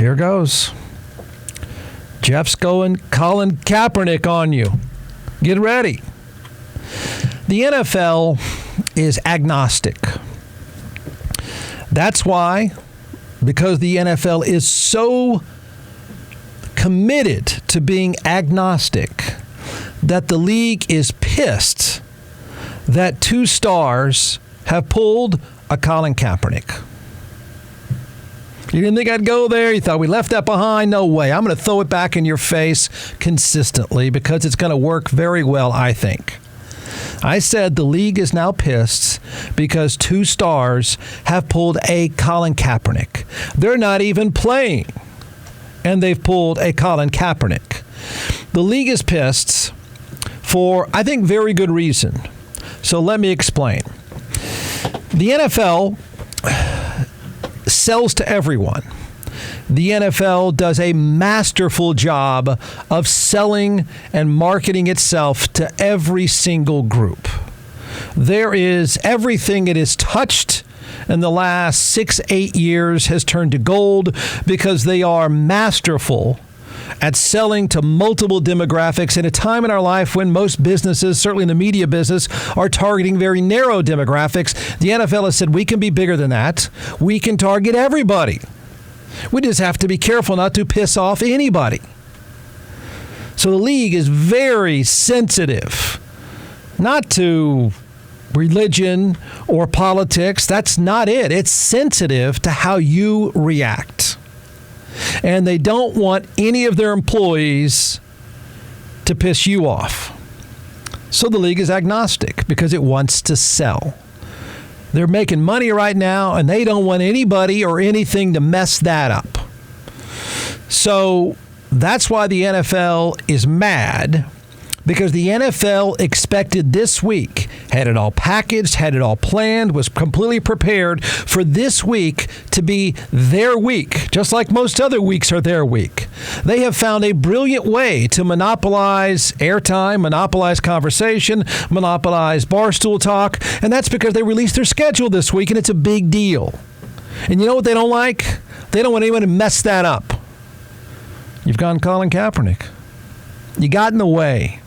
Here goes. Jeff's going Colin Kaepernick on you. Get ready. The NFL is agnostic. That's why, because the NFL is so committed to being agnostic, that the league is pissed that 2 stars have pulled a Colin Kaepernick. You didn't think I'd go there? You thought we left that behind? No way. I'm going to throw it back in your face consistently because it's going to work very well, I think. I said the league is now pissed because 2 stars have pulled a Colin Kaepernick. They're not even playing, and they've pulled a Colin Kaepernick. The league is pissed for, I think, very good reason. So let me explain. The NFL sells to everyone. The NFL does a masterful job of selling and marketing itself to every single group. There is everything it has touched in the last 6-8 years has turned to gold because they are masterful at selling to multiple demographics in a time in our life when most businesses, certainly in the media business, are targeting very narrow demographics. The NFL has said we can be bigger than that. We can target everybody. We just have to be careful not to piss off anybody. So the league is very sensitive, not to religion or politics. That's not it. It's sensitive to how you react. And they don't want any of their employees to piss you off. So the league is agnostic because it wants to sell. They're making money right now, and they don't want anybody or anything to mess that up. So that's why the NFL is mad, because the NFL expected this week, had it all packaged, had it all planned, was completely prepared for this week to be their week, just like most other weeks are their week. They have found a brilliant way to monopolize airtime, monopolize conversation, monopolize barstool talk, and that's because they released their schedule this week, and it's a big deal. And you know what they don't like? They don't want anyone to mess that up. You've gone Colin Kaepernick. You got in the way.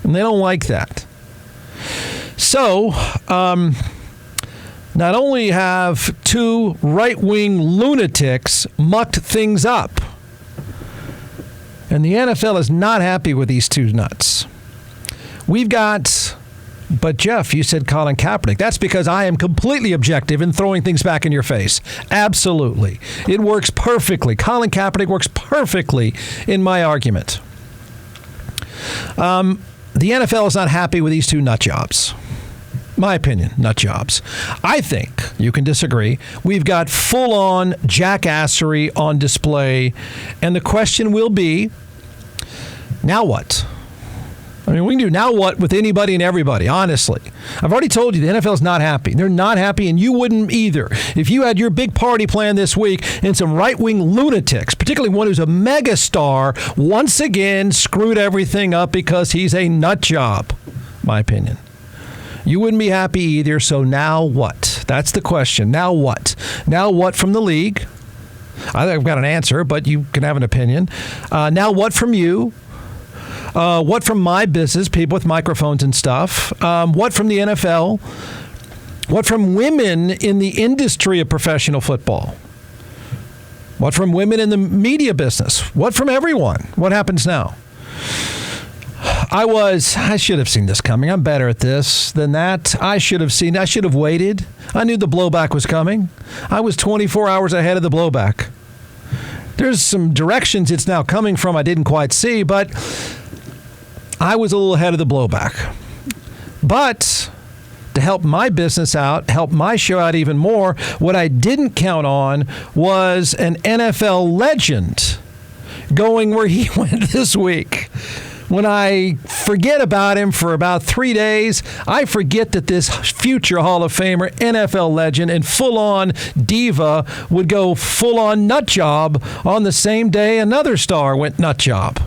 And they don't like that. So, not only have 2 right-wing lunatics mucked things up, and the NFL is not happy with these 2 nuts. We've got, but Jeff, you said Colin Kaepernick. That's because I am completely objective in throwing things back in your face. Absolutely. It works perfectly. Colin Kaepernick works perfectly in my argument. The NFL is not happy with these 2 nut jobs. My opinion, nut jobs. I think, you can disagree, we've got full-on jackassery on display, and the question will be, now what? I mean, we can do now what with anybody and everybody, honestly. I've already told you the NFL is not happy. They're not happy, and you wouldn't either. If you had your big party plan this week and some right-wing lunatics, particularly one who's a megastar, once again screwed everything up because he's a nut job, my opinion. You wouldn't be happy either, so now what? That's the question. Now what? Now what from the league? I think I've got an answer, but you can have an opinion. Now what from you? What from my business, people with microphones and stuff? What from the NFL? What from women in the industry of professional football? What from women in the media business? What from everyone? What happens now? I should have seen this coming. I'm better at this than that. I should have waited. I knew the blowback was coming. I was 24 hours ahead of the blowback. There's some directions it's now coming from I didn't quite see, but I was a little ahead of the blowback. But to help my business out, help my show out even more, what I didn't count on was an NFL legend going where he went this week. When I forget about him for about 3 days, I forget that this future Hall of Famer, NFL legend, and full-on diva would go full-on nut job on the same day another star went nut job.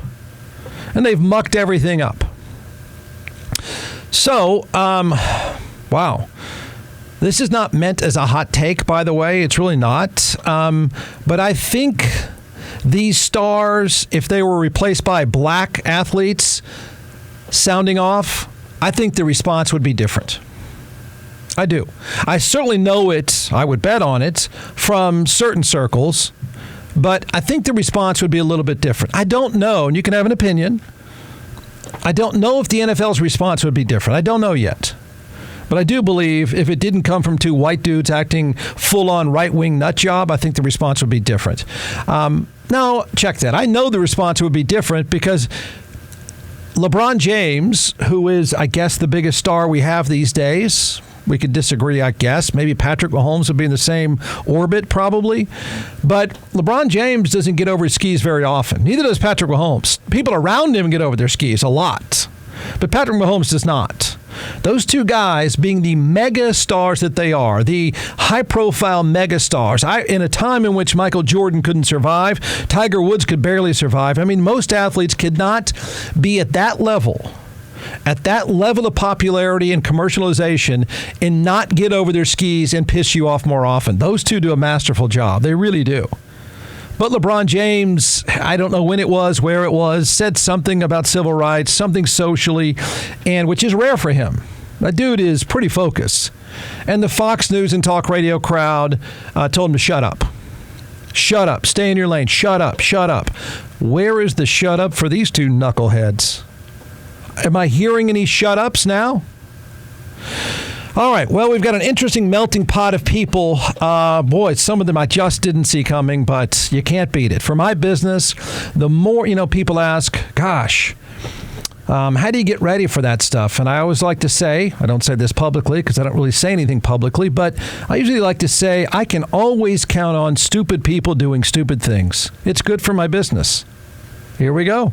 And they've mucked everything up. So, wow. This is not meant as a hot take, by the way. It's really not. But I think these stars, if they were replaced by black athletes sounding off, I think the response would be different. I do. I certainly know it, I would bet on it, from certain circles, but I think the response would be a little bit different. I don't know, and you can have an opinion. I don't know if the NFL's response would be different. I don't know yet. But I do believe if it didn't come from two white dudes acting full-on right-wing nut job, I think the response would be different. Now, check that. I know the response would be different because LeBron James, who is, I guess, the biggest star we have these days, we could disagree, I guess. Maybe Patrick Mahomes would be in the same orbit, probably. But LeBron James doesn't get over his skis very often. Neither does Patrick Mahomes. People around him get over their skis a lot. But Patrick Mahomes does not. Those two guys being the mega stars that they are, the high-profile mega stars, in a time in which Michael Jordan couldn't survive, Tiger Woods could barely survive. I mean, most athletes could not be at that level of popularity and commercialization and not get over their skis and piss you off more often. Those two do a masterful job. They really do. But LeBron James, I don't know when it was, where it was, said something about civil rights, something socially, and which is rare for him. That dude is pretty focused. And the Fox News and talk radio crowd told him to shut up. Shut up. Stay in your lane. Shut up. Shut up. Where is the shut up for these two knuckleheads? Am I hearing any shut-ups now? All right. Well, we've got an interesting melting pot of people. Boy, some of them I just didn't see coming, but you can't beat it. For my business, the more, people ask, gosh, how do you get ready for that stuff? And I always like to say, I don't say this publicly because I don't really say anything publicly, but I usually like to say I can always count on stupid people doing stupid things. It's good for my business. Here we go.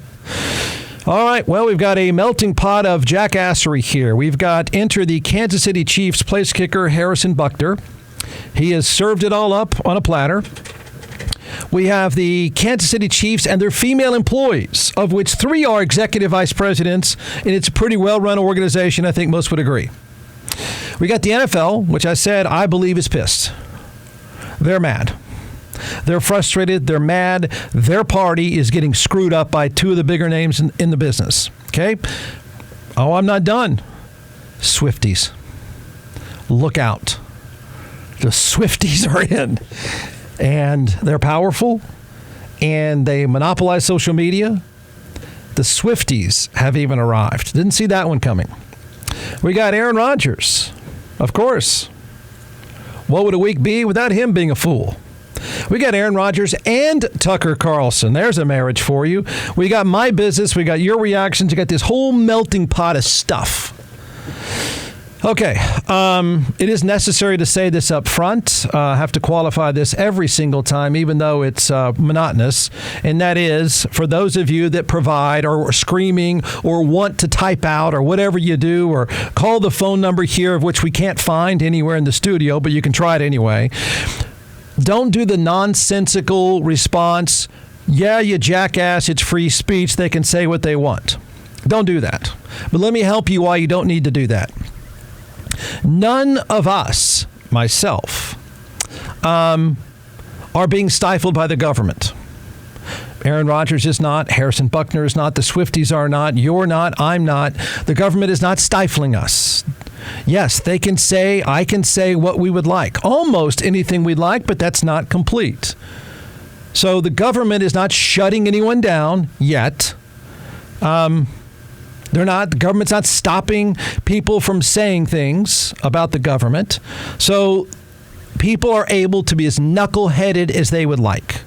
All right, well, we've got a melting pot of jackassery here. We've got enter the Kansas City Chiefs place kicker Harrison Buckner. He has served it all up on a platter. We have the Kansas City Chiefs and their female employees, of which 3 are executive vice presidents, and it's a pretty well-run organization, I think most would agree. We got the NFL, which I said I believe is pissed. They're mad. They're frustrated. They're mad. Their party is getting screwed up by 2 of the bigger names in the business. Okay? Oh, I'm not done. Swifties. Look out. The Swifties are in. And they're powerful. And they monopolize social media. The Swifties have even arrived. Didn't see that one coming. We got Aaron Rodgers. Of course. What would a week be without him being a fool? We got Aaron Rodgers and Tucker Carlson. There's a marriage for you. We got my business. We got your reactions. We got this whole melting pot of stuff. Okay. It is necessary to say this up front. I have to qualify this every single time, even though it's monotonous. And that is, for those of you that provide or are screaming or want to type out or whatever you do or call the phone number here, of which we can't find anywhere in the studio, but you can try it anyway. Don't do the nonsensical response, yeah, you jackass, it's free speech, they can say what they want. Don't do that. But let me help you why you don't need to do that. None of us, myself, are being stifled by the government. Aaron Rodgers is not. Harrison Buckner is not. The Swifties are not. You're not. I'm not. The government is not stifling us. Yes, they can say, I can say what we would like. Almost anything we'd like, but that's not complete. So the government is not shutting anyone down yet. The government's not stopping people from saying things about the government. So people are able to be as knuckleheaded as they would like.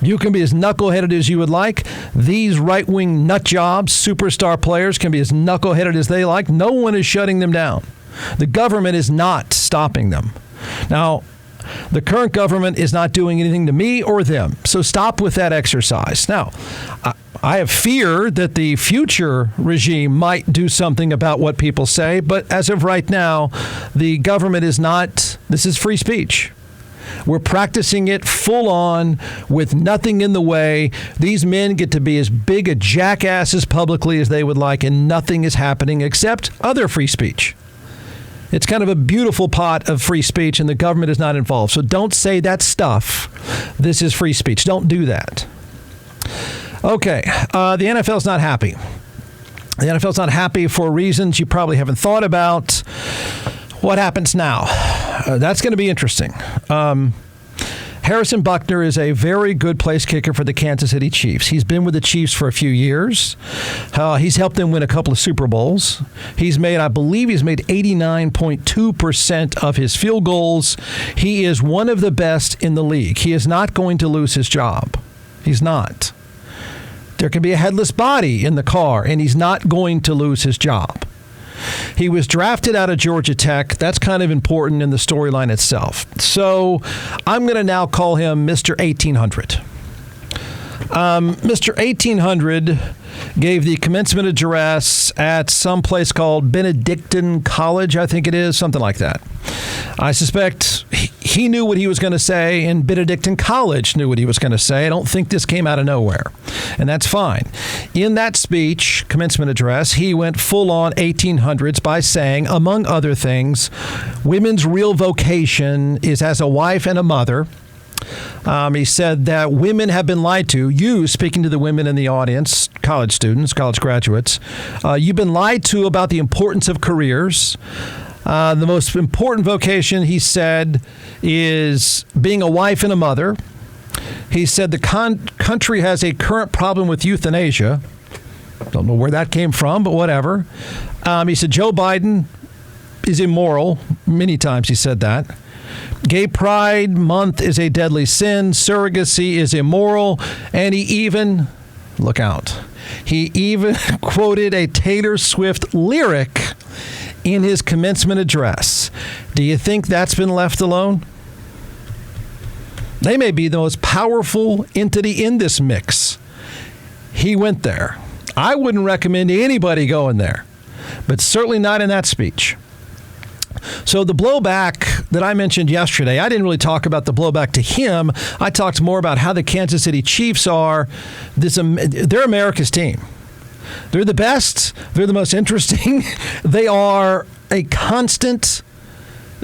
You can be as knuckleheaded as you would like. These right-wing nut jobs, superstar players, can be as knuckleheaded as they like. No one is shutting them down. The government is not stopping them. Now, the current government is not doing anything to me or them. So stop with that exercise. Now, I have fear that the future regime might do something about what people say. But as of right now, the government is not. This is free speech. We're practicing it full on with nothing in the way. These men get to be as big a jackasses publicly as they would like, and nothing is happening except other free speech. It's kind of a beautiful pot of free speech, and the government is not involved. So don't say that stuff. This is free speech. Don't do that. Okay, the NFL's not happy. The NFL's not happy for reasons you probably haven't thought about. What happens now? That's going to be interesting. Harrison Buckner is a very good place kicker for the Kansas City Chiefs. He's been with the Chiefs for a few years. He's helped them win a couple of Super Bowls. I believe he's made 89.2% of his field goals. He is one of the best in the league. He is not going to lose his job. He's not. There can be a headless body in the car, and he's not going to lose his job. He was drafted out of Georgia Tech. That's kind of important in the storyline itself. So I'm going to now call him Mr. 1800. Mr. 1800 gave the commencement address at some place called Benedictine College, I think it is, something like that. I suspect he knew what he was going to say, and Benedictine College knew what he was going to say. I don't think this came out of nowhere, and that's fine. In that speech, commencement address, he went full-on 1800s by saying, among other things, women's real vocation is as a wife and a mother. He said that women have been lied to. You, speaking to the women in the audience, college students, college graduates, you've been lied to about the importance of careers. The most important vocation, he said, is being a wife and a mother. He said the country has a current problem with euthanasia. Don't know where that came from, but whatever. He said Joe Biden is immoral. Many times he said that. Gay Pride Month is a deadly sin. Surrogacy is immoral. And he even, look out, he even quoted a Taylor Swift lyric in his commencement address. Do you think that's been left alone? They may be the most powerful entity in this mix. He went there. I wouldn't recommend anybody going there, but certainly not in that speech. So the blowback that I mentioned yesterday, I didn't really talk about the blowback to him. I talked more about how the Kansas City Chiefs are. They're America's team. They're the best. They're the most interesting. They are a constant,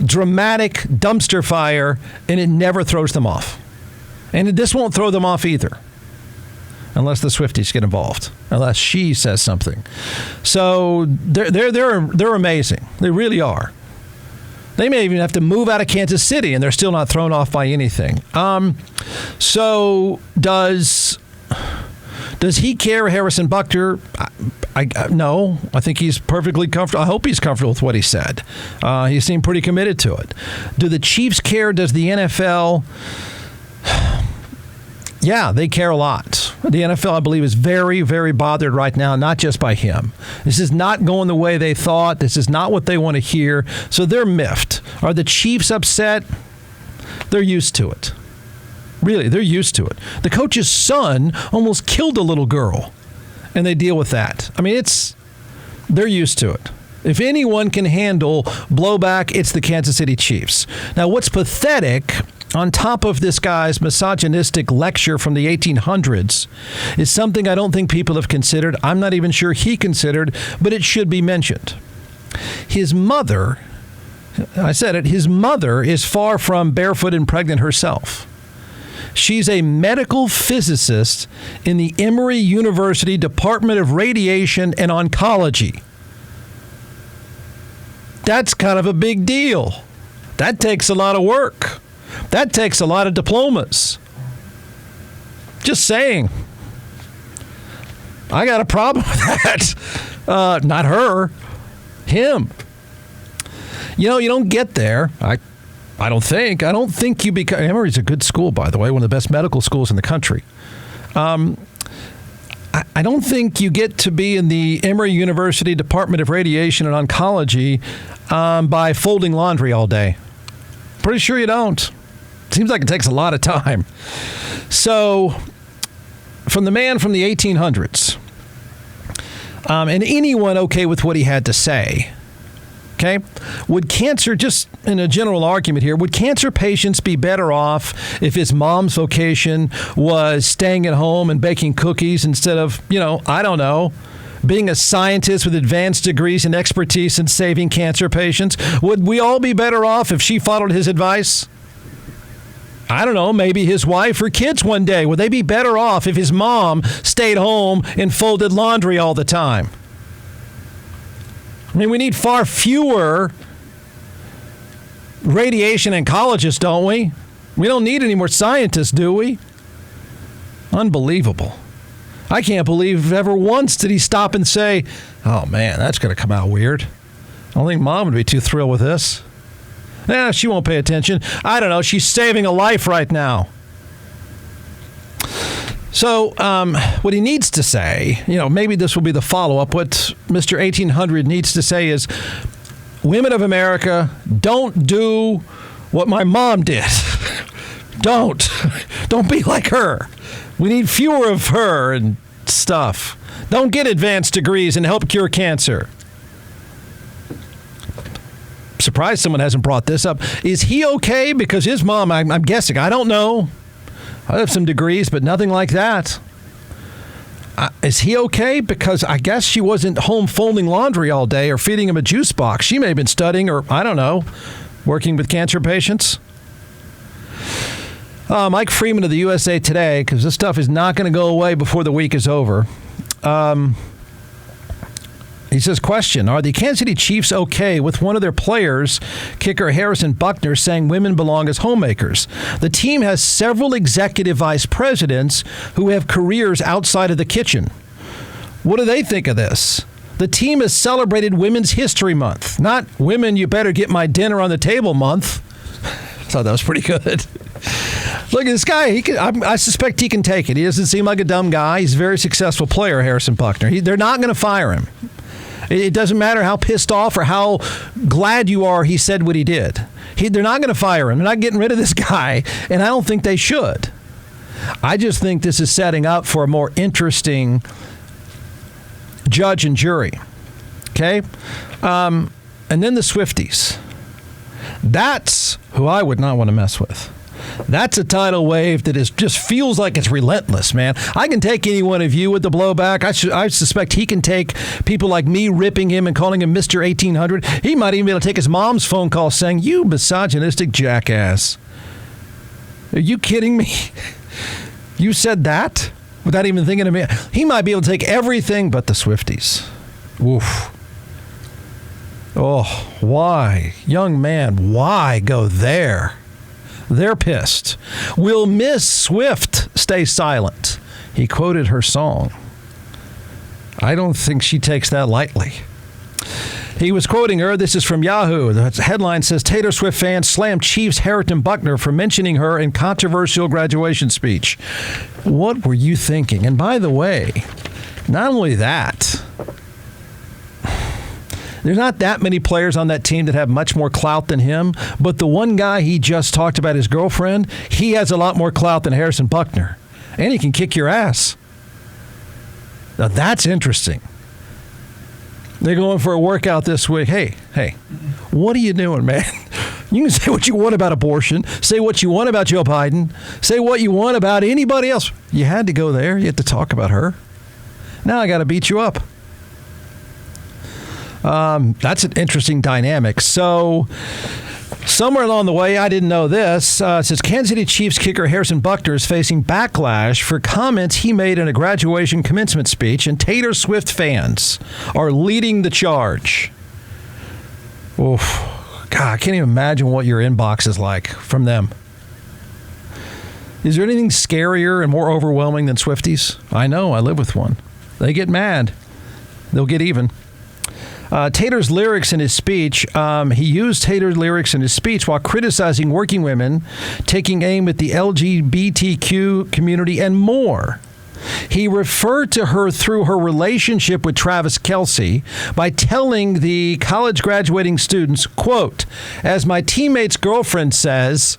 dramatic dumpster fire, and it never throws them off. And this won't throw them off either, unless the Swifties get involved, unless she says something. So they're amazing. They really are. They may even have to move out of Kansas City, and they're still not thrown off by anything. So does he care, Harrison Buckner? No. I think he's perfectly comfortable. I hope he's comfortable with what he said. He seemed pretty committed to it. Do the Chiefs care? Does the NFL? Yeah, they care a lot. The NFL, I believe, is very, very bothered right now, not just by him. This is not going the way they thought. This is not what they want to hear. So they're miffed. Are the Chiefs upset? They're used to it. Really, they're used to it. The coach's son almost killed a little girl, and they deal with that. I mean, they're used to it. If anyone can handle blowback, it's the Kansas City Chiefs. Now, what's pathetic, on top of this guy's misogynistic lecture from the 1800s, is something I don't think people have considered. I'm not even sure he considered, but it should be mentioned. His mother, I said it, his mother is far from barefoot and pregnant herself. She's a medical physicist in the Emory University Department of Radiation and Oncology. That's kind of a big deal. That takes a lot of work. That takes a lot of diplomas. Just saying. I got a problem with that. Not her. Him. You know, you don't get there. I don't think you become... Emory's a good school, by the way, one of the best medical schools in the country. I don't think you get to be in the Emory University Department of Radiation and Oncology by folding laundry all day. Pretty sure you don't. Seems like it takes a lot of time. So, from the man from the 1800s, and anyone okay with what he had to say, okay, would cancer, just in a general argument here, would cancer patients be better off if his mom's vocation was staying at home and baking cookies instead of, I don't know, being a scientist with advanced degrees and expertise in saving cancer patients? Would we all be better off if she followed his advice? I don't know, maybe his wife or kids one day. Would they be better off if his mom stayed home and folded laundry all the time? I mean, we need far fewer radiation oncologists, don't we? We don't need any more scientists, do we? Unbelievable. I can't believe ever once did he stop and say, oh, man, that's going to come out weird. I don't think Mom would be too thrilled with this. She won't pay attention. I don't know. She's saving a life right now. So what he needs to say, maybe this will be the follow-up. What Mr. 1800 needs to say is, women of America, don't do what my mom did. Don't be like her. We need fewer of her and stuff. Don't get advanced degrees and help cure cancer. Surprised someone hasn't brought this up. Is he okay? Because his mom, I'm guessing, I don't know. I have some degrees, but nothing like that. Is he okay? Because I guess she wasn't home folding laundry all day or feeding him a juice box. She may have been studying or, I don't know, working with cancer patients. Mike Freeman of the USA Today, because this stuff is not going to go away before the week is over. He says, question, are the Kansas City Chiefs okay with one of their players, kicker Harrison Buckner, saying women belong as homemakers? The team has several executive vice presidents who have careers outside of the kitchen. What do they think of this? The team has celebrated Women's History Month, not Women You Better Get My Dinner on the Table Month. I thought that was pretty good. Look at this guy. I suspect he can take it. He doesn't seem like a dumb guy. He's a very successful player, Harrison Buckner. They're not going to fire him. It doesn't matter how pissed off or how glad you are he said what he did. They're not going to fire him. They're not getting rid of this guy, and I don't think they should. I just think this is setting up for a more interesting judge and jury. Okay? And then the Swifties. That's who I would not want to mess with. That's a tidal wave that just feels like it's relentless, man. I can take any one of you with the blowback. I suspect he can take people like me ripping him and calling him Mr. 1800. He might even be able to take his mom's phone call saying, you misogynistic jackass. Are you kidding me? You said that without even thinking of me? He might be able to take everything but the Swifties. Oof. Oh, why? Young man, why go there? They're pissed. Will Miss Swift stay silent? He quoted her song. I don't think she takes that lightly. He was quoting her. This is from Yahoo. The headline says, Taylor Swift fans slam Chiefs Harrison Buckner for mentioning her in controversial graduation speech. What were you thinking? And by the way, not only that, there's not that many players on that team that have much more clout than him, but the one guy he just talked about, his girlfriend, he has a lot more clout than Harrison Buckner, and he can kick your ass. Now, that's interesting. They're going for a workout this week. Hey, what are you doing, man? You can say what you want about abortion, say what you want about Joe Biden, say what you want about anybody else. You had to go there. You had to talk about her. Now I got to beat you up. That's an interesting dynamic. So somewhere along the way, I didn't know this, it says Kansas City Chiefs kicker Harrison Buckner is facing backlash for comments he made in a graduation commencement speech, and Taylor Swift fans are leading the charge. Oof. God, I can't even imagine what your inbox is like from them. Is there anything scarier and more overwhelming than Swifties? I know, I live with one. They get mad. They'll get even. Taylor's lyrics in his speech, he used Taylor's lyrics in his speech while criticizing working women, taking aim at the LGBTQ community, and more. He referred to her through her relationship with Travis Kelce by telling the college graduating students, quote, as my teammate's girlfriend says...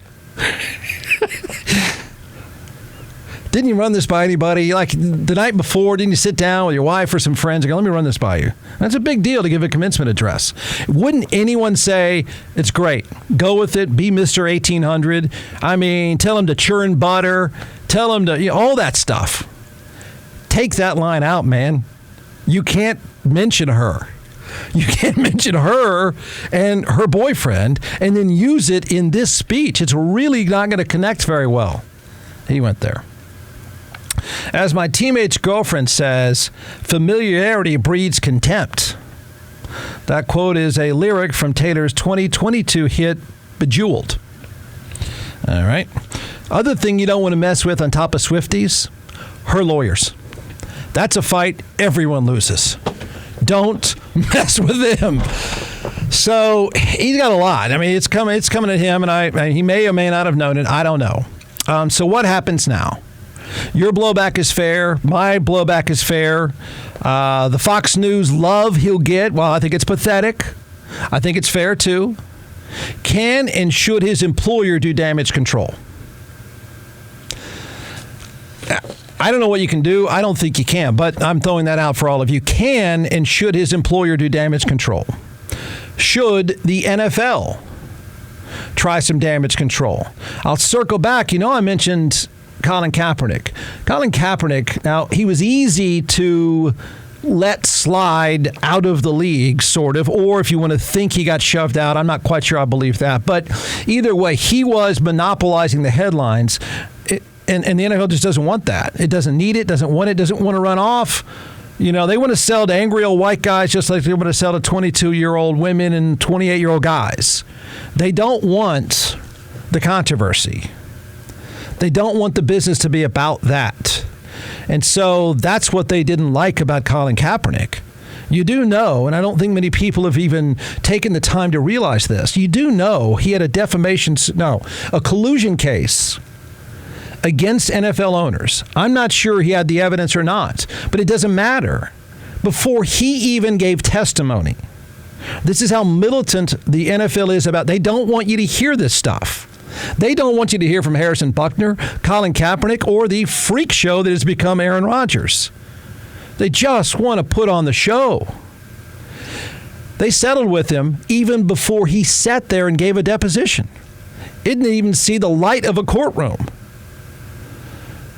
Didn't you run this by anybody? Like the night before, didn't you sit down with your wife or some friends and go, let me run this by you? That's a big deal to give a commencement address. Wouldn't anyone say, it's great, go with it, be Mr. 1800? I mean, tell him to churn butter, tell him to, all that stuff. Take that line out, man. You can't mention her. You can't mention her and her boyfriend and then use it in this speech. It's really not going to connect very well. He went there. As my teammate's girlfriend says, familiarity breeds contempt. That quote is a lyric from Taylor's 2022 hit, Bejeweled. All right. Other thing you don't want to mess with on top of Swifties, her lawyers. That's a fight everyone loses. Don't mess with them. So he's got a lot. I mean, it's coming at him, and he may or may not have known it. I don't know. So what happens now? Your blowback is fair. My blowback is fair. The Fox News love he'll get, well, I think it's pathetic. I think it's fair, too. Can and should his employer do damage control? I don't know what you can do. I don't think you can, but I'm throwing that out for all of you. Can and should his employer do damage control? Should the NFL try some damage control? I'll circle back. I mentioned Colin Kaepernick. Colin Kaepernick, now, he was easy to let slide out of the league, sort of, or if you want to think he got shoved out, I'm not quite sure I believe that. But either way, he was monopolizing the headlines, and the NFL just doesn't want that. It doesn't need it, doesn't want to run off. They want to sell to angry old white guys just like they want to sell to 22-year-old women and 28-year-old guys. They don't want the controversy. They don't want the business to be about that. And so that's what they didn't like about Colin Kaepernick. You do know, and I don't think many people have even taken the time to realize this, you do know he had a collusion case against NFL owners. I'm not sure he had the evidence or not, but it doesn't matter. Before he even gave testimony, this is how militant the NFL is about. They don't want you to hear this stuff. They don't want you to hear from Harrison Buckner, Colin Kaepernick, or the freak show that has become Aaron Rodgers. They just want to put on the show. They settled with him even before he sat there and gave a deposition. Didn't even see the light of a courtroom.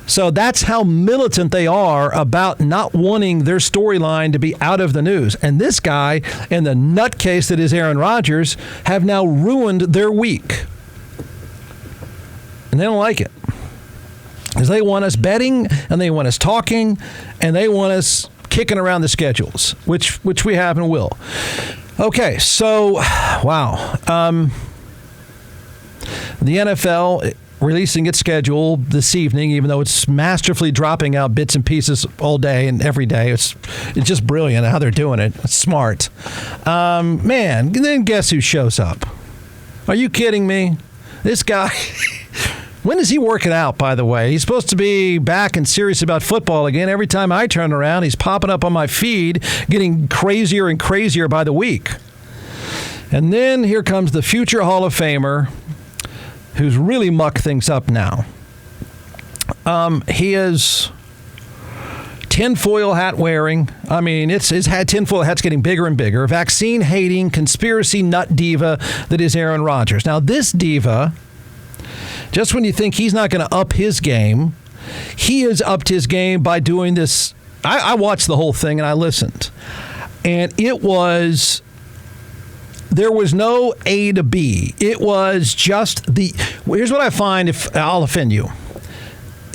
So that's how militant they are about not wanting their storyline to be out of the news. And this guy and the nutcase that is Aaron Rodgers have now ruined their week. And they don't like it. Because they want us betting, and they want us talking, and they want us kicking around the schedules, which we have and will. Okay, so, wow. The NFL releasing its schedule this evening, even though it's masterfully dropping out bits and pieces all day and every day. It's just brilliant how they're doing it. It's smart. Man, then guess who shows up? Are you kidding me? This guy... When is he working out, by the way? He's supposed to be back and serious about football again. Every time I turn around, he's popping up on my feed, getting crazier and crazier by the week. And then here comes the future Hall of Famer, who's really mucked things up now. He is tinfoil hat wearing. I mean, his tinfoil hat's getting bigger and bigger. Vaccine hating, conspiracy nut diva that is Aaron Rodgers. Now, this diva, just when you think he's not going to up his game, he has upped his game by doing this. I watched the whole thing and I listened. And there was no A to B. It was just here's what I find, if I'll offend you.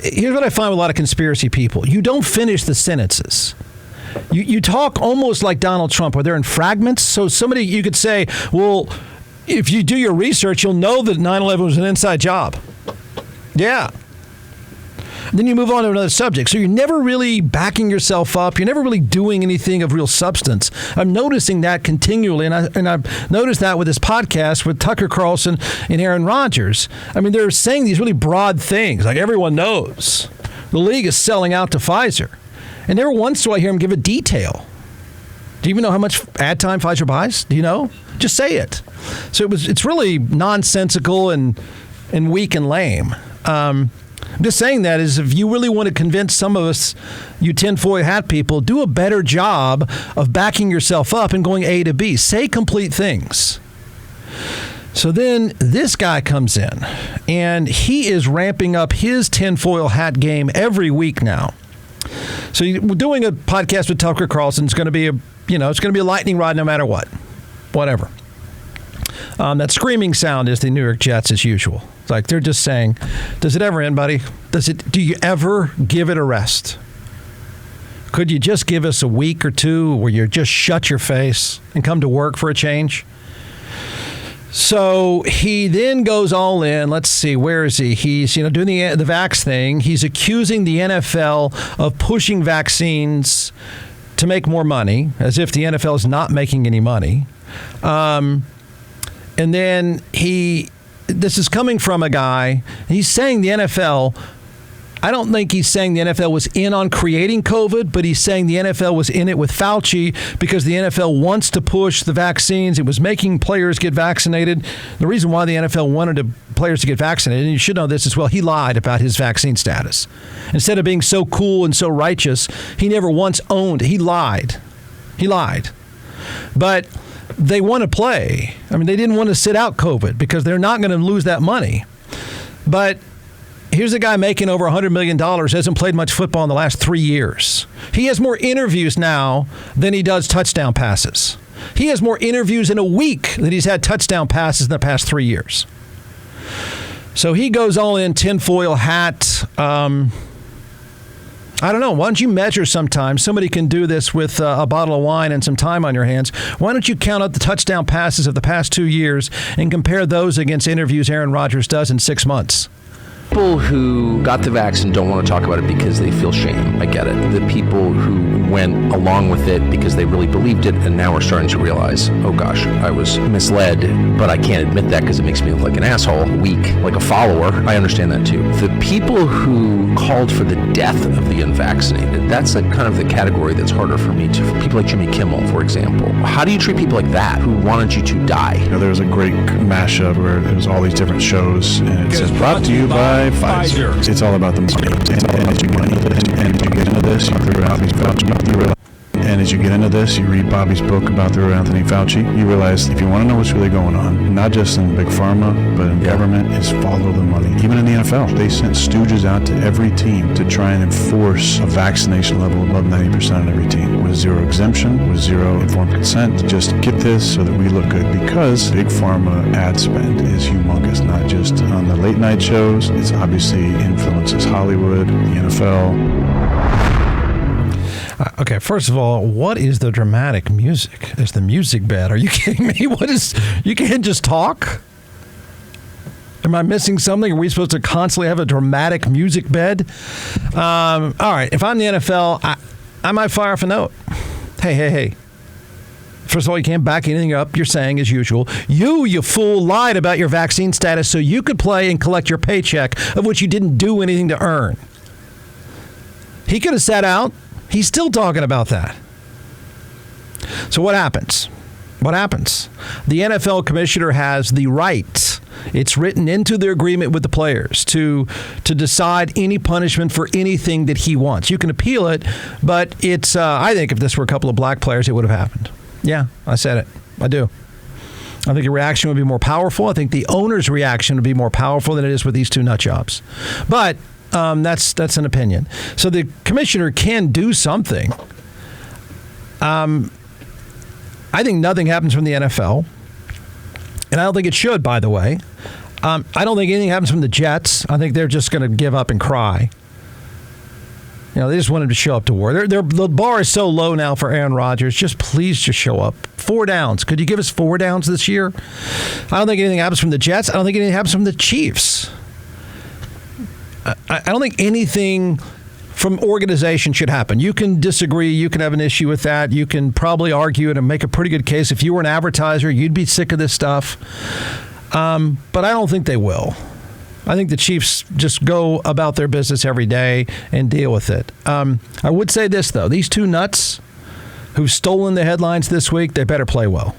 Here's what I find with a lot of conspiracy people. You don't finish the sentences. You talk almost like Donald Trump, where they're in fragments. So you could say, well, if you do your research, you'll know that 9/11 was an inside job. Yeah. Then you move on to another subject. So you're never really backing yourself up. You're never really doing anything of real substance. I'm noticing that continually, and I've noticed that with this podcast with Tucker Carlson and Aaron Rodgers. I mean, they're saying these really broad things, like everyone knows the league is selling out to Pfizer. And never once do I hear him give a detail. Do you even know how much ad time Pfizer buys? Do you know? Just say it. So it's really nonsensical and weak and lame. I'm just saying that is if you really want to convince some of us, you tinfoil hat people, do a better job of backing yourself up and going A to B. Say complete things. So then this guy comes in, and he is ramping up his tinfoil hat game every week now. So doing a podcast with Tucker Carlson is going to be it's going to be a lightning rod no matter what. Whatever. That screaming sound is the New York Jets as usual. It's like they're just saying, does it ever end, buddy? Do you ever give it a rest? Could you just give us a week or two where you just shut your face and come to work for a change? So he then goes all in. Let's see, where is he? He's doing the vax thing. He's accusing the NFL of pushing vaccines to make more money, as if the NFL is not making any money. And then this is coming from a guy, he's saying the NFL, I don't think he's saying the NFL was in on creating COVID, but he's saying the NFL was in it with Fauci because the NFL wants to push the vaccines. It was making players get vaccinated. The reason why the NFL wanted players to get vaccinated, and you should know this as well, he lied about his vaccine status. Instead of being so cool and so righteous, he never once owned it. He lied. But they want to play. I mean, they didn't want to sit out COVID because they're not going to lose that money. But here's a guy making over $100 million, hasn't played much football in the last 3 years. He has more interviews now than he does touchdown passes. He has more interviews in a week than he's had touchdown passes in the past 3 years. So he goes all in, tinfoil hat. I don't know. Why don't you measure sometime? Somebody can do this with a bottle of wine and some time on your hands. Why don't you count up the touchdown passes of the past 2 years and compare those against interviews Aaron Rodgers does in 6 months? People who got the vaccine don't want to talk about it because they feel shame. I get it. The people who went along with it because they really believed it and now are starting to realize, oh gosh, I was misled, but I can't admit that because it makes me look like an asshole, weak, like a follower. I understand that too. The people who called for the death of the unvaccinated, that's kind of the category that's harder for me to. People like Jimmy Kimmel, for example. How do you treat people like that who wanted you to die? There was a great mashup where it was all these different shows, and it says brought to you by Pfizer. It's all about the money. And you get into this, you throw out these Fauci. And as you get into this, you read Bobby's book about the real Anthony Fauci, you realize if you want to know what's really going on, not just in big pharma, but in government, is follow the money. Even in the NFL, they sent stooges out to every team to try and enforce a vaccination level above 90% on every team, with zero exemption, with zero informed consent. Just get this so that we look good, because big pharma ad spend is humongous, not just on the late night shows. It's obviously influences Hollywood, the NFL. Okay, first of all, what is the dramatic music? Is the music bad? Are you kidding me? You can't just talk? Am I missing something? Are we supposed to constantly have a dramatic music bed? All right, if I'm the NFL, I might fire off a note. Hey. First of all, you can't back anything up you're saying as usual. You fool, lied about your vaccine status so you could play and collect your paycheck, of which you didn't do anything to earn. He could have sat out. He's still talking about that. So what happens? The NFL commissioner has the right. It's written into their agreement with the players to decide any punishment for anything that he wants. You can appeal it, but it's. I think if this were a couple of black players, it would have happened. Yeah, I said it. I do. I think the reaction would be more powerful. I think the owner's reaction would be more powerful than it is with these two nut jobs. But that's an opinion. So the commissioner can do something. I think nothing happens from the NFL. And I don't think it should, by the way. I don't think anything happens from the Jets. I think they're just going to give up and cry. They just want him to show up to war. The bar is so low now for Aaron Rodgers. Please show up. 4 downs. Could you give us 4 downs this year? I don't think anything happens from the Jets. I don't think anything happens from the Chiefs. I don't think anything from organization should happen. You can disagree. You can have an issue with that. You can probably argue it and make a pretty good case. If you were an advertiser, you'd be sick of this stuff. But I don't think they will. I think the Chiefs just go about their business every day and deal with it. I would say this, though. These two nuts who've stolen the headlines this week, they better play well.